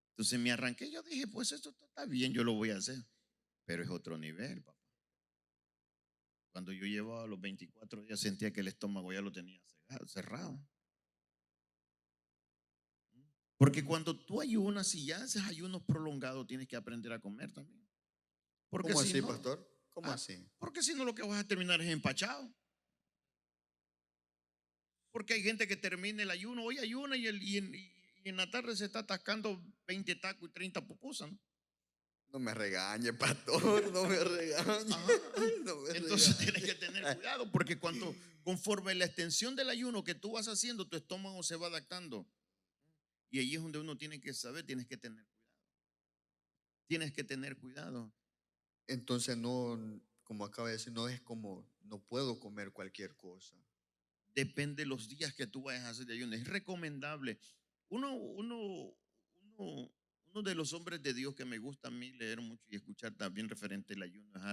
Entonces me arranqué, yo dije, pues esto está bien, yo lo voy a hacer. pero es otro nivel, papá. Cuando yo llevaba los 24 días sentía que el estómago ya lo tenía cerrado. Porque cuando tú ayunas y ya haces ayunos prolongados, tienes que aprender a comer también. Porque ¿Cómo si así, no, pastor? ¿Cómo ah, así? porque si no lo que vas a terminar es empachado. Porque hay gente que termina el ayuno, hoy ayuna y en la tarde se está atascando 20 tacos y 30 pupusas, ¿no? No me regañe, pastor, no me regañe. Ajá. No me Entonces regañe. tienes que tener cuidado porque conforme la extensión del ayuno que tú vas haciendo, tu estómago se va adaptando. Y ahí es donde uno tiene que saber, tienes que tener cuidado. Tienes que tener cuidado. Entonces no, como acaba de decir, no es como, no puedo comer cualquier cosa. Depende de los días que tú vayas a hacer de ayuno. Es recomendable. Uno, uno, uno, uno de los hombres de Dios que me gusta a mí leer mucho y escuchar también referente al ayuno es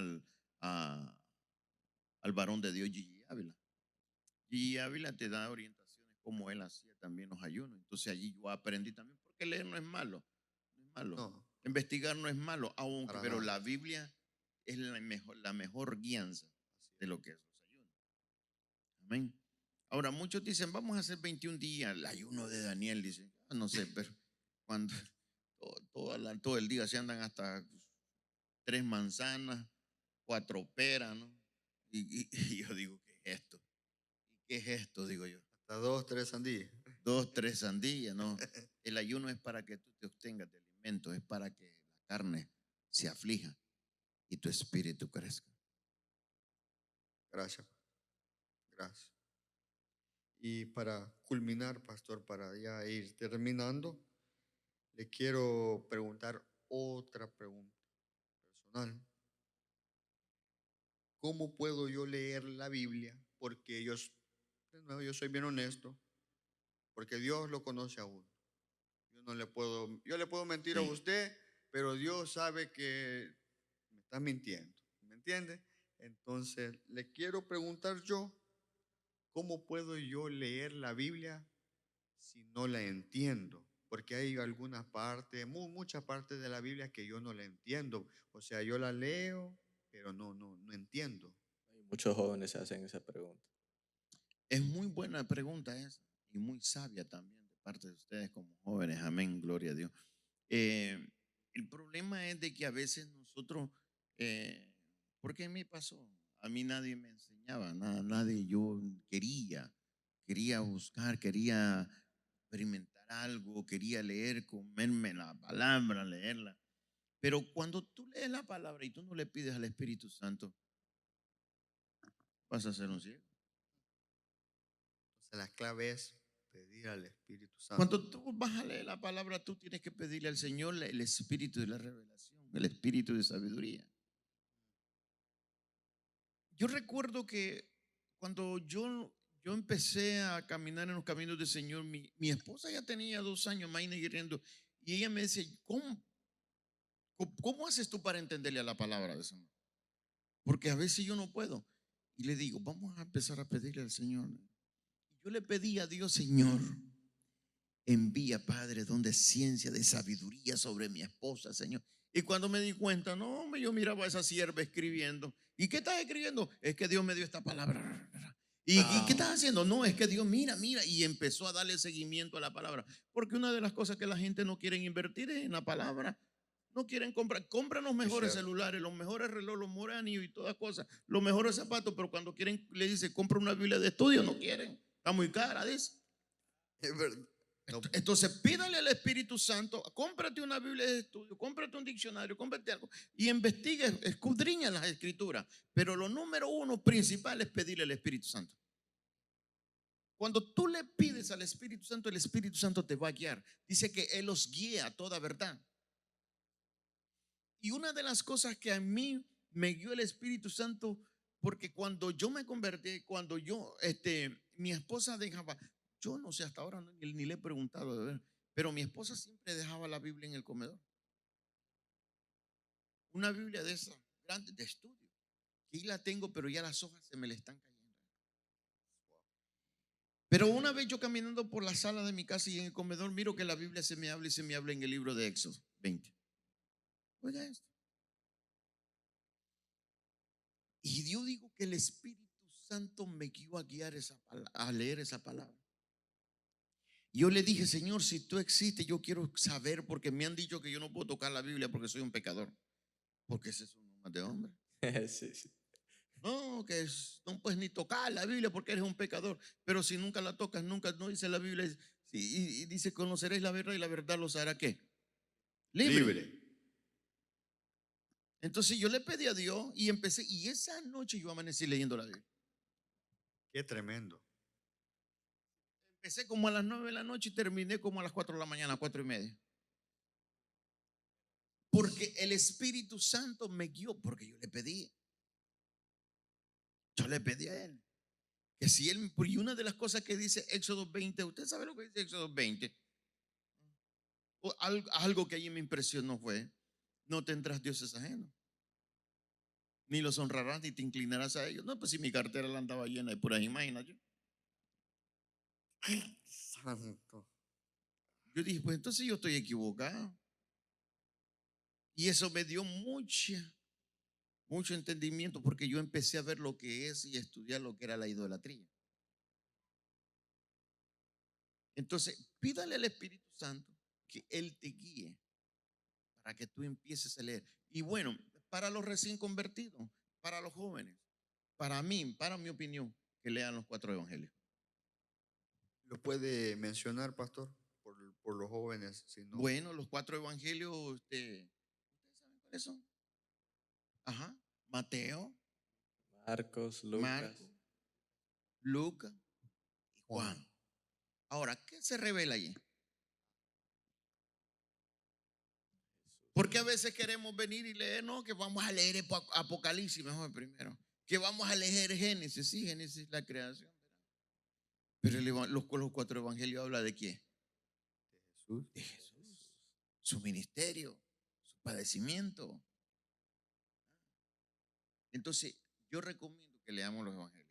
al varón de Dios, Gigi Ávila. Gigi Ávila te da orientaciones como él hacía también los ayunos. Entonces allí yo aprendí también, porque leer no es malo. No es malo. No, Investigar no es malo, aunque, para pero nada. la Biblia es la mejor guianza de lo que es los ayunos. Amén. Ahora, muchos dicen, vamos a hacer 21 días, el ayuno de Daniel, dice. No sé, pero cuando todo el día se andan hasta 3 manzanas, 4 peras, ¿no? Y yo digo, ¿qué es esto? ¿Qué es esto? Digo yo. Hasta 2, 3 sandías. 2, 3 sandías, ¿no? El ayuno es para que tú te obtengas de alimento, es para que la carne se aflija y tu espíritu crezca. Gracias, gracias. Y para culminar, pastor, para ya ir terminando, le quiero preguntar otra pregunta personal. ¿Cómo puedo yo leer la Biblia? Porque de nuevo, yo soy bien honesto, porque Dios lo conoce a uno. Yo le puedo mentir a Sí. usted, pero Dios sabe que me está mintiendo, ¿me entiende? Entonces, le quiero preguntar yo, ¿cómo puedo yo leer la Biblia si no la entiendo? Porque hay algunas partes, muchas partes de la Biblia que yo no la entiendo. O sea, yo la leo, pero no entiendo. Y muchos jóvenes se hacen esa pregunta. Es muy buena pregunta esa y muy sabia también de parte de ustedes como jóvenes. Amén, gloria a Dios. Eh, el problema es de que a veces nosotros, porque a mí pasó, a mí nadie me enseñaba, nadie, yo quería buscar, quería experimentar algo, quería leer, comerme la palabra, leerla. Pero cuando tú lees la palabra y tú no le pides al Espíritu Santo, vas a ser un ciego. Entonces, la clave es pedir al Espíritu Santo. Cuando tú vas a leer la palabra, tú tienes que pedirle al Señor el espíritu de la revelación, el espíritu de sabiduría. Yo recuerdo que cuando yo empecé a caminar en los caminos del Señor, mi esposa ya tenía 2 años más queriendo, y ella me dice, ¿cómo haces tú para entenderle a la palabra del Señor? Porque a veces yo no puedo. Y le digo, vamos a empezar a pedirle al Señor. Yo le pedí a Dios, Señor, envía, Padre, don de ciencia, de sabiduría sobre mi esposa, Señor. Y cuando me di cuenta, no, yo miraba a esa sierva escribiendo. ¿Y qué estás escribiendo? Es que Dios me dio esta palabra. ¿Y qué estás haciendo? No, es que Dios, mira. Y empezó a darle seguimiento a la palabra. Porque una de las cosas que la gente no quiere invertir es en la palabra. No quieren compran los mejores celulares, los mejores relojes, los mejores anillos y todas cosas, los mejores zapatos, pero cuando quieren, le dice, compra una Biblia de estudio, no quieren. Está muy cara, dice. Es verdad. No, Entonces pídale al Espíritu Santo, cómprate una Biblia de estudio, cómprate un diccionario, cómprate algo y investiga, escudriña las escrituras. Pero lo número uno principal es pedirle al Espíritu Santo. Cuando tú le pides al Espíritu Santo, el Espíritu Santo te va a guiar. Dice que Él los guía a toda verdad. Y una de las cosas que a mí me guió el Espíritu Santo, porque cuando yo me convertí, mi esposa dejaba, yo no sé, hasta ahora ni le he preguntado de ver, pero mi esposa siempre dejaba la Biblia en el comedor. Una Biblia de esas grandes de estudio. Aquí la tengo, pero ya las hojas se me le están cayendo. Pero una vez yo caminando por la sala de mi casa y en el comedor, miro que la Biblia se me habla y se me habla en el libro de Éxodo 20. Oiga esto. Y yo digo que el Espíritu Santo me guió a guiar a leer esa palabra. Yo le dije, Señor, si tú existes, yo quiero saber, porque me han dicho que yo no puedo tocar la Biblia porque soy un pecador. Porque ese es un nombre de hombre. Sí, sí. No, no puedes ni tocar la Biblia porque eres un pecador. Pero si nunca la tocas, nunca, no dice la Biblia, y dice, conoceréis la verdad y la verdad los hará ¿qué? Libre. Entonces yo le pedí a Dios y empecé, y esa noche yo amanecí leyendo la Biblia. Qué tremendo. Empecé como a las 9 de la noche y terminé como a las 4 de la mañana, 4:30. Porque el Espíritu Santo me guió, porque yo le pedí. Yo le pedí a Él. Que si Él, y una de las cosas que dice Éxodo 20, ¿usted sabe lo que dice Éxodo 20? O algo que allí me impresionó fue, no tendrás dioses ajenos, ni los honrarás ni te inclinarás a ellos. No, pues si mi cartera la andaba llena de puras imágenes. Santo. Yo dije, pues entonces yo estoy equivocado. Y eso me dio mucho entendimiento, porque yo empecé a ver lo que es y a estudiar lo que era la idolatría. Entonces, pídale al Espíritu Santo que Él te guíe para que tú empieces a leer. Y bueno, para los recién convertidos, para los jóvenes, para mí, para mi opinión, que lean los 4 evangelios. ¿Lo puede mencionar, pastor? Por los jóvenes, si no. Bueno, los 4 evangelios, ¿ustedes saben cuáles son? Ajá, Mateo, Marcos, Lucas. Marcos, Lucas y Juan. Ahora, ¿qué se revela allí? Porque a veces queremos venir y leer, no, que vamos a leer Apocalipsis mejor primero, que vamos a leer Génesis, sí, Génesis es la creación. Pero los 4 evangelios habla de quién? Jesús. De Jesús, su ministerio, su padecimiento. Entonces, yo recomiendo que leamos los evangelios.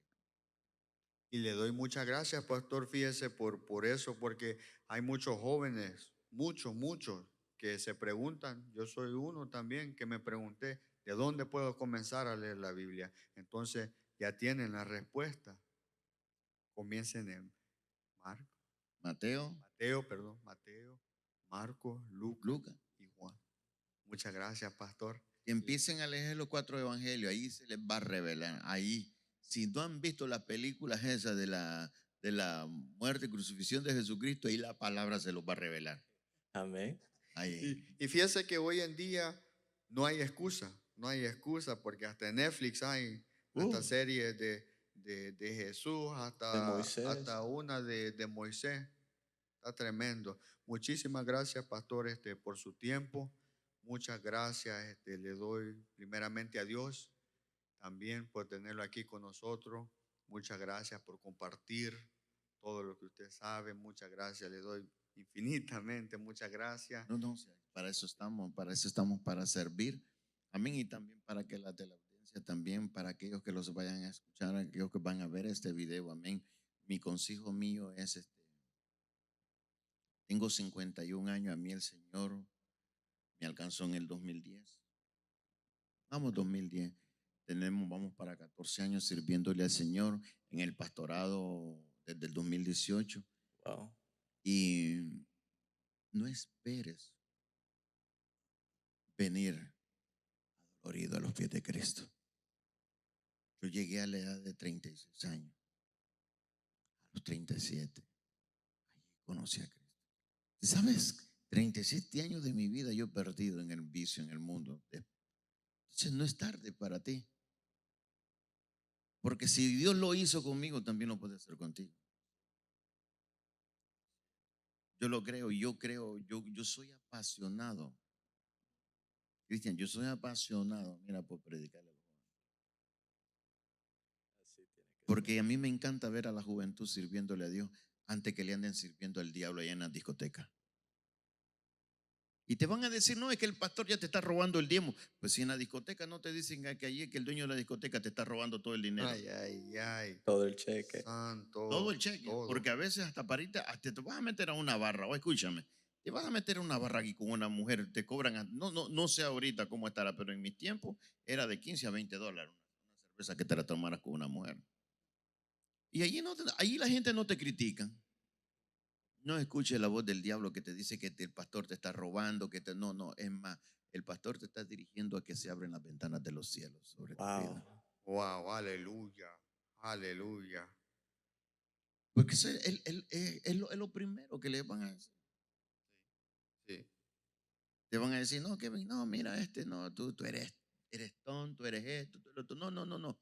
Y le doy muchas gracias, pastor, fíjese por eso, porque hay muchos jóvenes, muchos, que se preguntan, yo soy uno también, que me pregunté, ¿de dónde puedo comenzar a leer la Biblia? Entonces, ya tienen la respuesta. Comiencen en Mateo, Mateo, Marcos, Lucas Lucas. y Juan. Muchas gracias, pastor. Que empiecen a leer los 4 evangelios, ahí se les va a revelar. Ahí, si no han visto las películas esas de la muerte y crucifixión de Jesucristo, ahí la palabra se los va a revelar. Amén. Ahí. Y fíjese que hoy en día no hay excusa, porque hasta en Netflix hay hasta series de Jesús, De Moisés. hasta una de Moisés. Está tremendo. Muchísimas gracias, pastor, por su tiempo. Muchas gracias. Le doy primeramente a Dios también por tenerlo aquí con nosotros. Muchas gracias por compartir todo lo que usted sabe. Muchas gracias. Le doy infinitamente muchas gracias. No, para eso estamos, para servir. Amén. Y también para que la teleaudiencia también, para aquellos que los vayan a escuchar, aquellos que van a ver este video. Amén. Mi consejo mío es tengo 51 años, a mí el Señor me alcanzó en el 2010. Vamos, 2010. Vamos para 14 años sirviéndole al Señor en el pastorado desde el 2018. Wow. Y no esperes venir adolorido a los pies de Cristo. Yo llegué a la edad de 36 años. A los 37, allí conocí a Cristo. ¿Sabes? 37 años de mi vida yo he perdido en el vicio, en el mundo. Entonces no es tarde para ti. Porque si Dios lo hizo conmigo, también lo puede hacer contigo. Yo lo creo, yo soy apasionado. Cristian, yo soy apasionado, mira, por predicarle a los jóvenes. Porque a mí me encanta ver a la juventud sirviéndole a Dios antes que le anden sirviendo al diablo allá en las discotecas. Y te van a decir, no, es que el pastor ya te está robando el diezmo. Pues si en la discoteca no te dicen que allí que el dueño de la discoteca te está robando todo el dinero. Ay. Todo el cheque. Santo. Todo el cheque. Todo. Porque a veces hasta te vas a meter a una barra. O escúchame, te vas a meter a una barra aquí con una mujer, te cobran, no sé ahorita cómo estará, pero en mis tiempos era de $15 a $20. Una cerveza que te la tomaras con una mujer. Y allí la gente no te critica. No escuches la voz del diablo que te dice que el pastor te está robando, no, es más, el pastor te está dirigiendo a que se abren las ventanas de los cielos sobre tu Wow. vida. Wow, aleluya, aleluya. Porque eso es lo primero que le van a decir. Sí. Te van a decir, no, Kevin, no, mira, no, tú eres tonto, eres esto, tú eres otro. No.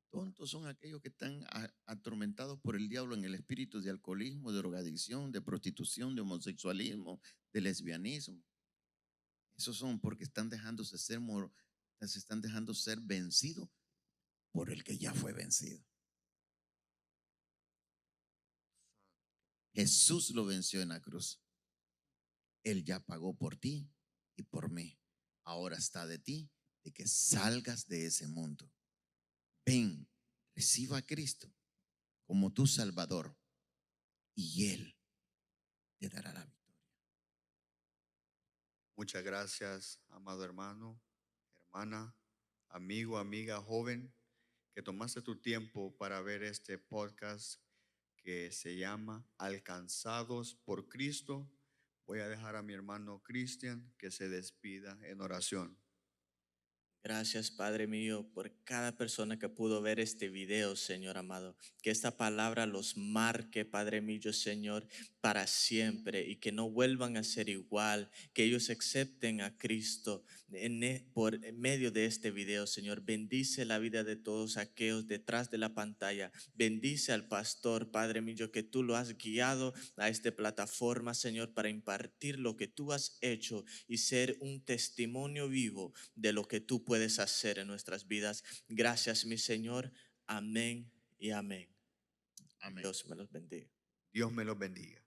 Tontos son aquellos que están atormentados por el diablo en el espíritu de alcoholismo, de drogadicción, de prostitución, de homosexualismo, de lesbianismo. Esos son porque están dejándose se están dejando ser vencidos por el que ya fue vencido. Jesús lo venció en la cruz. Él ya pagó por ti y por mí. Ahora está de ti de que salgas de ese mundo. Ven, reciba a Cristo como tu Salvador y Él te dará la victoria. Muchas gracias, amado hermano, hermana, amigo, amiga, joven, que tomaste tu tiempo para ver este podcast que se llama Alcanzados por Cristo. Voy a dejar a mi hermano Cristian que se despida en oración. Gracias, Padre mío, por cada persona que pudo ver este video, Señor amado. Que esta palabra los marque, Padre mío, Señor, para siempre y que no vuelvan a ser igual, que ellos acepten a Cristo por medio de este video, Señor. Bendice la vida de todos aquellos detrás de la pantalla. Bendice al pastor, Padre mío, que tú lo has guiado a esta plataforma, Señor, para impartir lo que tú has hecho y ser un testimonio vivo de lo que tú puedes hacer en nuestras vidas. Gracias, mi Señor. Amén y amén. Amén. Dios me los bendiga. Dios me los bendiga.